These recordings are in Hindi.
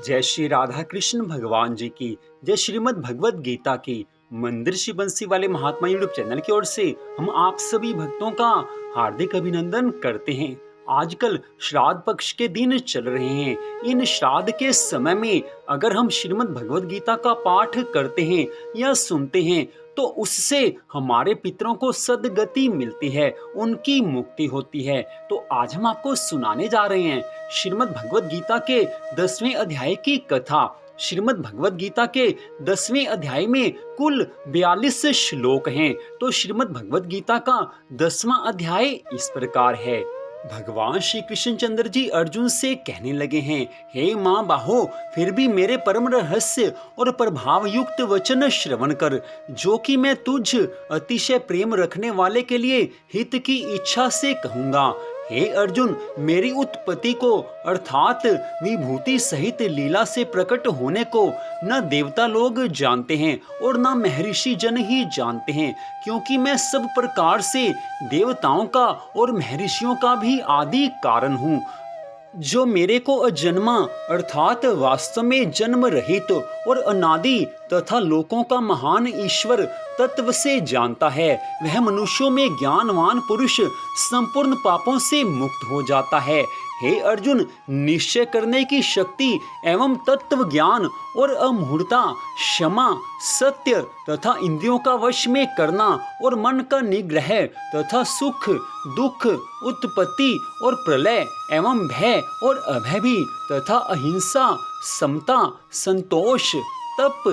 जय श्री राधा कृष्ण भगवान जी की। जय श्रीमद् भगवत गीता की। मंदिर श्री बंसी वाले महात्मा यूट्यूब चैनल की ओर से हम आप सभी भक्तों का हार्दिक अभिनंदन करते हैं। आजकल श्राद्ध पक्ष के दिन चल रहे हैं। इन श्राद्ध के समय में अगर हम श्रीमद् भगवत गीता का पाठ करते हैं या सुनते हैं तो उससे हमारे पितरों को सद्गति मिलती है, उनकी मुक्ति होती है। तो आज हम आपको सुनाने जा रहे हैं श्रीमद् भगवत गीता के 10वें अध्याय की कथा। श्रीमद् भगवत गीता के 10वें अध्याय में कुल 42 श्लोक हैं। तो श्रीमद् भगवत गीता का 10वां अध्याय इस प्रकार है। भगवान श्री कृष्ण चंद्र जी अर्जुन से कहने लगे हैं, हे माँ बाहो, फिर भी मेरे परम रहस्य और प्रभाव युक्त वचन श्रवण कर, जो कि मैं तुझ अतिशय प्रेम रखने वाले के लिए हित की इच्छा से कहूँगा। हे अर्जुन, मेरी उत्पत्ति को अर्थात विभूति सहित लीला से प्रकट होने को न देवता लोग जानते हैं और न महर्षि जन ही जानते हैं, क्योंकि मैं सब प्रकार से देवताओं का और महर्षियों का भी आदि कारण हूँ। जो मेरे को अजन्मा अर्थात वास्तव में जन्म रहित और अनादि तथा लोकों का महान ईश्वर तत्व से जानता है, वह मनुष्यों में ज्ञानवान पुरुष संपूर्ण पापों से मुक्त हो जाता है। हे अर्जुन, निश्चय करने की शक्ति एवं तत्व ज्ञान और अमूढ़ता, क्षमा, सत्य तथा इंद्रियों का वश में करना और मन का निग्रह तथा सुख दुख, उत्पत्ति और प्रलय एवं भय और अभय भी तथा अहिंसा, समता, संतोष, तप,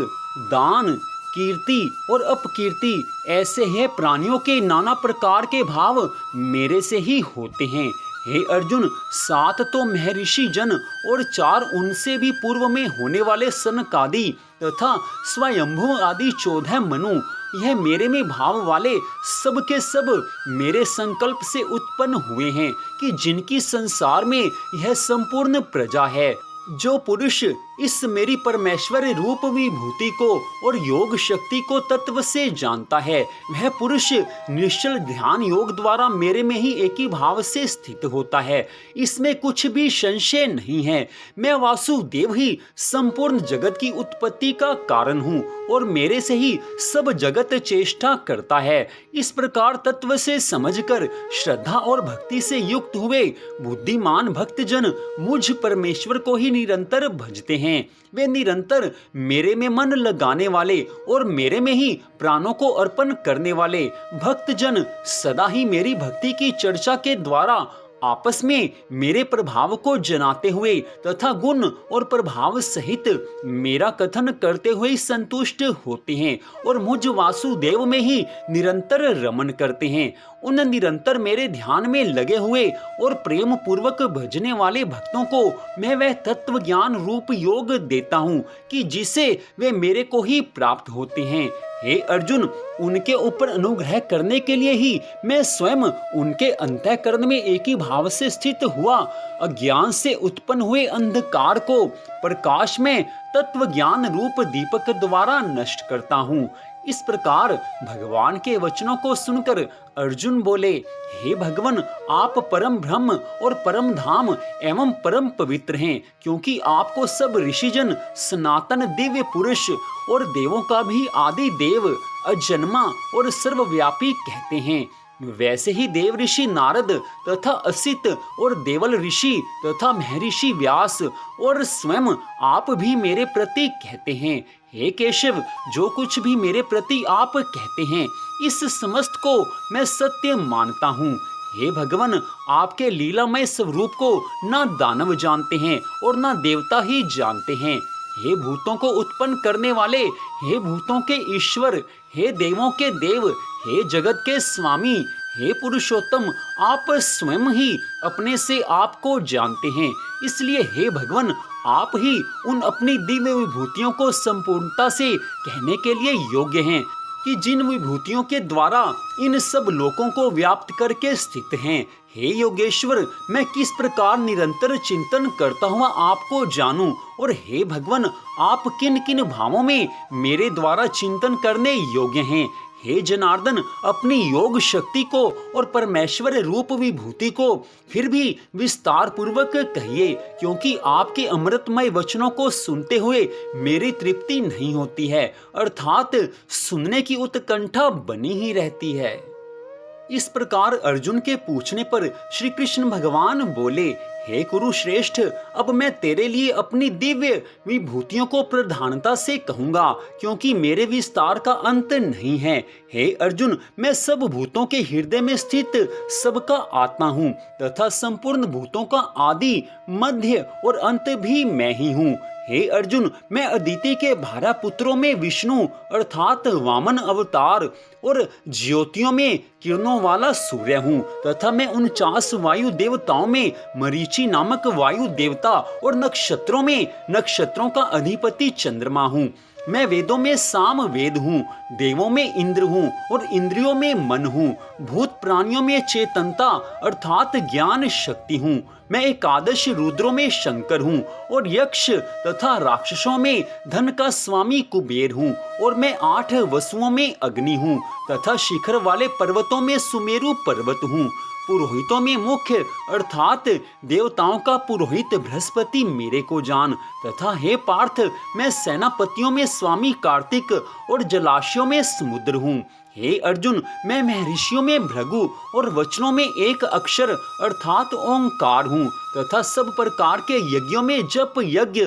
दान, कीर्ति और अपकीर्ति, ऐसे ही प्राणियों के नाना प्रकार के भाव मेरे से ही होते हैं। हे अर्जुन, 7 तो महर्षि जन और 4 उनसे भी पूर्व में होने वाले सनकादि तथा स्वयंभु आदि 14 मनु, यह मेरे में भाव वाले सब के सब मेरे संकल्प से उत्पन्न हुए हैं, कि जिनकी संसार में यह संपूर्ण प्रजा है। जो पुरुष इस मेरी परमेश्वर रूप विभूति को और योग शक्ति को तत्व से जानता है, वह पुरुष निश्चल ध्यान योग द्वारा मेरे में ही एक ही भाव से स्थित होता है। इसमें कुछ भी संशय नहीं है। मैं वासुदेव ही संपूर्ण जगत की उत्पत्ति का कारण हूँ और मेरे से ही सब जगत चेष्टा करता है। इस प्रकार तत्व से समझकर श्रद्धा और भक्ति से युक्त हुए बुद्धिमान भक्तजन मुझ परमेश्वर को ही निरंतर भजते हैं। वे निरंतर मेरे में मन लगाने वाले और मेरे में ही प्राणों को अर्पण करने वाले भक्तजन सदा ही मेरी भक्ति की चर्चा के द्वारा आपस में मेरे प्रभाव को जनाते हुए तथा गुण और प्रभाव सहित मेरा कथन करते हुए संतुष्ट होते हैं और मुझ वासुदेव में ही निरंतर रमन करते हैं। उन निरंतर मेरे ध्यान में लगे हुए और प्रेम पूर्वक भजने वाले भक्तों को मैं वह तत्व ज्ञान रूप योग देता हूँ, कि जिसे वे मेरे को ही प्राप्त होते हैं। हे अर्जुन, उनके ऊपर अनुग्रह करने के लिए ही मैं स्वयं उनके अंतःकरण में एक ही भाव से स्थित हुआ अज्ञान से उत्पन्न हुए अंधकार को प्रकाश में तत्व ज्ञान रूप दीपक द्वारा नष्ट करता हूँ। इस प्रकार भगवान के वचनों को सुनकर अर्जुन बोले, हे भगवान, आप परम ब्रह्म और परम धाम एवं परम पवित्र हैं, क्योंकि आपको सब ऋषिजन सनातन दिव्य पुरुष और देवों का भी आदि देव, अजन्मा और सर्वव्यापी कहते हैं। वैसे ही देव ऋषि नारद तथा असित और देवल ऋषि तथा महर्षि व्यास और स्वयं आप भी मेरे प्रति कहते हैं। हे केशव, जो कुछ भी मेरे प्रति आप कहते हैं, इस समस्त को मैं सत्य मानता हूँ। हे भगवान, आपके लीलामय स्वरूप को न दानव जानते हैं और न देवता ही जानते हैं। हे भूतों को उत्पन्न करने वाले, हे भूतों के ईश्वर, हे देवों के देव, हे जगत के स्वामी, हे पुरुषोत्तम, आप स्वयं ही अपने से आपको जानते हैं। इसलिए हे भगवान, आप ही उन अपनी दिव्य विभूतियों को संपूर्णता से कहने के लिए योग्य हैं, कि जिन विभूतियों के द्वारा इन सब लोकों को व्याप्त करके स्थित हैं। हे योगेश्वर, मैं किस प्रकार निरंतर चिंतन करता हुआ आपको जानूं, और हे भगवान, आप किन किन भावों में मेरे द्वारा चिंतन करने योग्य हैं। हे जनार्दन, अपनी योग शक्ति को और परमेश्वर रूप विभूति को फिर भी विस्तार पूर्वक कहिए, क्योंकि आपके अमृतमय वचनों को सुनते हुए मेरी तृप्ति नहीं होती है, अर्थात सुनने की उत्कंठा बनी ही रहती है। इस प्रकार अर्जुन के पूछने पर श्री कृष्ण भगवान बोले, हे कुरुश्रेष्ठ, अब मैं तेरे लिए अपनी दिव्य विभूतियों को प्रधानता से कहूंगा, क्योंकि मेरे विस्तार का अंत नहीं है। हे अर्जुन, मैं सब भूतों के हृदय में स्थित सबका आत्मा हूँ तथा संपूर्ण भूतों का आदि, मध्य और अंत भी मैं ही हूँ। हे अर्जुन, मैं अदिति के 12 पुत्रों में विष्णु अर्थात वामन अवतार और ज्योतियों में किरणों वाला सूर्य हूँ तथा मैं 49 वायु देवताओं में मरीचि नामक वायु देवता और नक्षत्रों में नक्षत्रों का अधिपति चंद्रमा हूँ। मैं वेदों में साम वेद हूँ, देवों में इंद्र हूँ और इंद्रियों में मन हूँ, भूत प्राणियों में चेतनता अर्थात ज्ञान शक्ति हूँ। मैं एकादश रुद्रों में शंकर हूँ और यक्ष तथा राक्षसों में धन का स्वामी कुबेर हूँ और मैं 8 वसुओं में अग्नि हूँ तथा शिखर वाले पर्वतों में सुमेरु पर्वत हूँ। पुरोहितों में मुख्य अर्थात देवताओं का पुरोहित बृहस्पति मेरे को जान तथा हे पार्थ, मैं सेनापतियों में स्वामी कार्तिक और जलाशयों में समुद्र हूँ। हे अर्जुन, मैं महर्षियों में भृगु और वचनों में एक अक्षर अर्थात ओंकार हूँ तथा सब प्रकार के यज्ञों में जप यज्ञ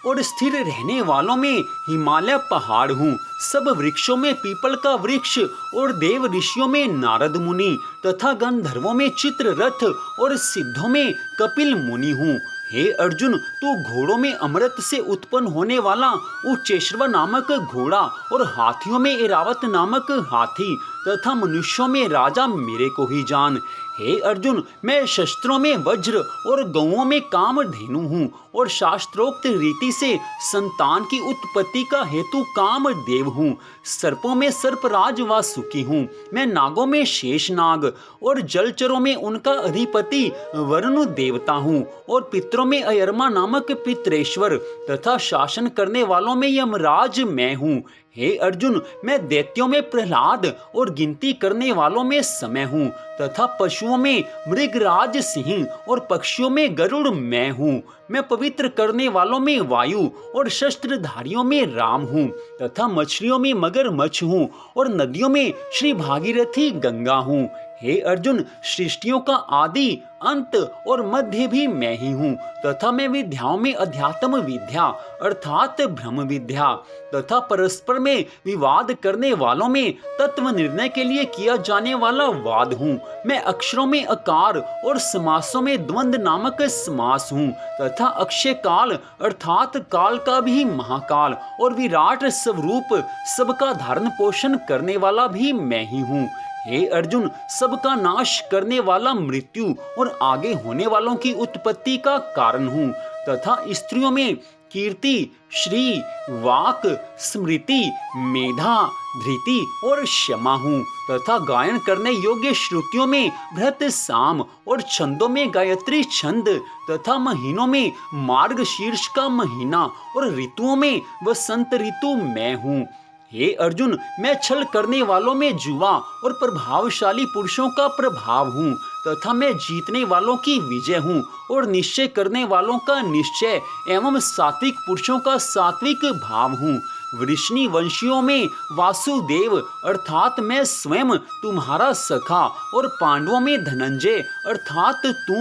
और स्थिर रहने वालों में हिमालय पहाड़ हूँ। सब वृक्षों में पीपल का वृक्ष और देव ऋषियों में नारद मुनि तथा गंधर्वों में चित्ररथ और सिद्धों में कपिल मुनि हूँ। हे अर्जुन, तू घोड़ों में अमृत से उत्पन्न होने वाला उच्चेश्वर नामक घोड़ा और हाथियों में ऐरावत नामक हाथी तथा मनुष्यों में राजा मेरे को ही जान। हे अर्जुन, मैं शस्त्रों में वज्र और गौओं में कामधेनु हूँ और शास्त्रोक्त रीति से संतान की उत्पत्ति का हेतु कामदेव हूँ। सर्पों में सर्पराज वासुकी हूँ। मैं नागों में शेषनाग और जलचरों में उनका अधिपति वरुण देवता हूँ और पितरों में अयरमा नामक पितरेश्वर तथा शासन करने वालों में यमराज मैं हूँ। हे अर्जुन, मैं दैत्यों में प्रहलाद और गिनती करने वालों में समय हूँ तथा पशुओं में मृगराज सिंह और पक्षियों में गरुड़ मैं हूँ। मैं पवित्र करने वालों में वायु और शस्त्रधारियों में राम हूँ तथा मछलियों में मगरमच्छ हूँ और नदियों में श्री भागीरथी गंगा हूँ। हे अर्जुन, सृष्टियों का आदि अंत और मध्य भी मैं ही हूँ तथा मैं विद्याओं में अध्यात्म विद्या अर्थात ब्रह्म विद्या तथा परस्पर में विवाद करने वालों में तत्व निर्णय के लिए किया जाने वाला वाद हूँ। मैं अक्षरों में अकार और समासों में द्वंद नामक समास हूँ तथा अक्षय काल अर्थात काल का भी महाकाल और विराट स्वरूप सबका धारण पोषण करने वाला भी मैं ही हूँ। हे अर्जुन, सबका नाश करने वाला मृत्यु और आगे होने वालों की उत्पत्ति का कारण हूँ तथा स्त्रियों में कीर्ति, श्री, वाक, स्मृति, मेधा, धृति और क्षमा हूँ तथा गायन करने योग्य श्रुतियों में भृत साम और छंदों में गायत्री छंद तथा महीनों में मार्गशीर्ष का महीना और ऋतुओं में वसंत ऋतु मैं हूँ। हे अर्जुन, मैं छल करने वालों में जुआ और प्रभावशाली पुरुषों का प्रभाव हूँ तथा मैं जीतने वालों की विजय हूँ और निश्चय करने वालों का निश्चय एवं सात्विक पुरुषों का सात्विक भाव हूँ। वृष्णि वंशियों में वासुदेव अर्थात मैं स्वयं तुम्हारा सखा और पांडवों में धनंजय अर्थात तू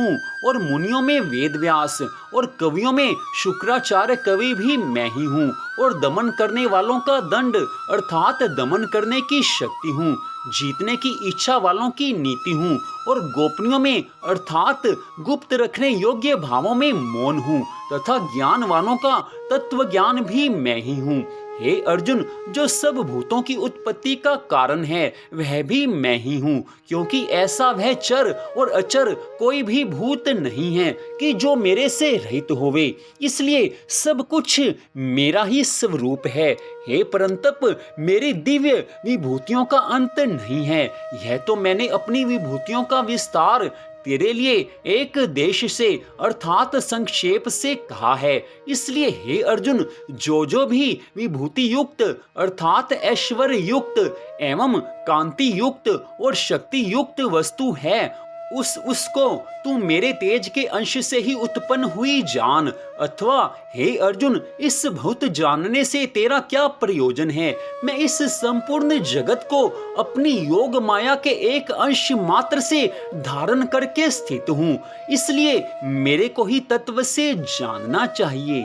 और मुनियों में वेदव्यास और कवियों में शुक्राचार्य कवि भी मैं ही हूँ और दमन करने वालों का दंड अर्थात दमन करने की शक्ति हूँ। जीतने की इच्छा वालों की नीति हूँ और गोपनीयों में अर्थात गुप्त रखने योग्य भावों में मौन हूँ तथा ज्ञान वालों का तत्व ज्ञान भी मैं ही हूँ। हे अर्जुन, जो सब भूतों की उत्पत्ति का कारण है वह भी मैं ही हूँ, क्योंकि ऐसा वह चर और अचर कोई भी भूत नहीं है कि जो मेरे से रहित होवे, इसलिए सब कुछ मेरा ही स्वरूप है। हे परंतप, मेरी दिव्य विभूतियों का अंत नहीं है। यह तो मैंने अपनी विभूतियों का विस्तार तेरे लिए एक देश से अर्थात संक्षेप से कहा है। इसलिए हे अर्जुन, जो भी विभूति युक्त अर्थात ऐश्वर्य युक्त एवं कांति युक्त और शक्ति युक्त वस्तु है, उसको तू मेरे तेज के अंश से ही उत्पन्न हुई जान। अथवा हे अर्जुन, इस बहुत जानने से तेरा क्या प्रयोजन है? मैं इस संपूर्ण जगत को अपनी योग माया के एक अंश मात्र से धारण करके स्थित हूँ, इसलिए मेरे को ही तत्व से जानना चाहिए।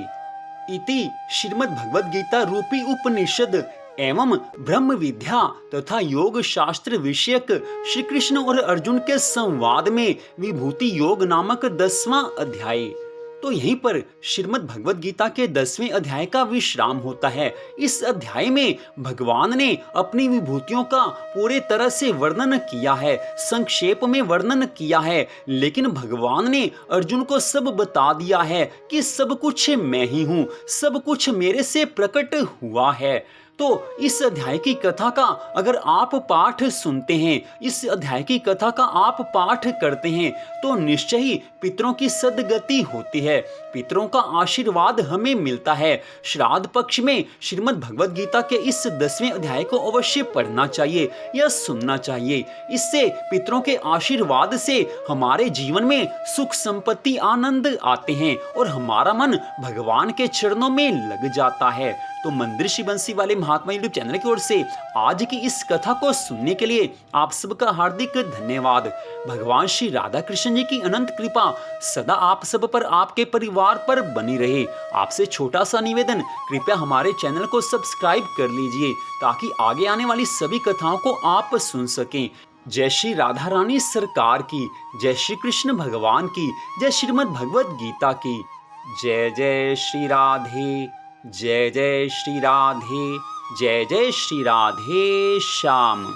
इति श्रीमद् भगवद गीता रूपी उपनिषद एवं ब्रह्म विद्या तथा योग शास्त्र विषयक श्री कृष्ण और अर्जुन के संवाद में विभूति योग नामक 10वां अध्याय। तो यहीं पर श्रीमद् भगवद गीता के 10वें अध्याय का विश्राम होता है। इस अध्याय में भगवान ने अपनी विभूतियों का पूरे तरह से वर्णन किया है, संक्षेप में वर्णन किया है, लेकिन भगवान ने अर्जुन को सब बता दिया है कि सब कुछ मैं ही हूँ, सब कुछ मेरे से प्रकट हुआ है। तो इस अध्याय की कथा का अगर आप पाठ सुनते हैं, इस अध्याय की कथा का आप पाठ करते हैं, तो निश्चय ही पितरों की सद्गति होती है, पितरों का आशीर्वाद हमें मिलता है। श्राद्ध पक्ष में श्रीमद् भगवद गीता के इस 10वें अध्याय को अवश्य पढ़ना चाहिए या सुनना चाहिए। इससे पितरों के आशीर्वाद से हमारे जीवन में सुख संपत्ति आनंद आते हैं और हमारा मन भगवान के चरणों में लग जाता है। तो मंदिर श्री बंसी वाले महात्मा यूट्यूब चैनल की ओर से आज की इस कथा को सुनने के लिए आप सबका हार्दिक धन्यवाद। भगवान श्री राधा कृष्ण जी की अनंत कृपा सदा आप सब पर, आपके परिवार पर बनी रहे। आपसे छोटा सा निवेदन, कृपया हमारे चैनल को सब्सक्राइब कर लीजिए ताकि आगे आने वाली सभी कथाओं को आप सुन सकें। जय श्री राधा रानी सरकार की, जय श्री कृष्ण भगवान की, जय श्रीमद् भगवद गीता की। जय जय श्री राधे, जय जय श्री राधे, जय जय श्री राधे श्याम।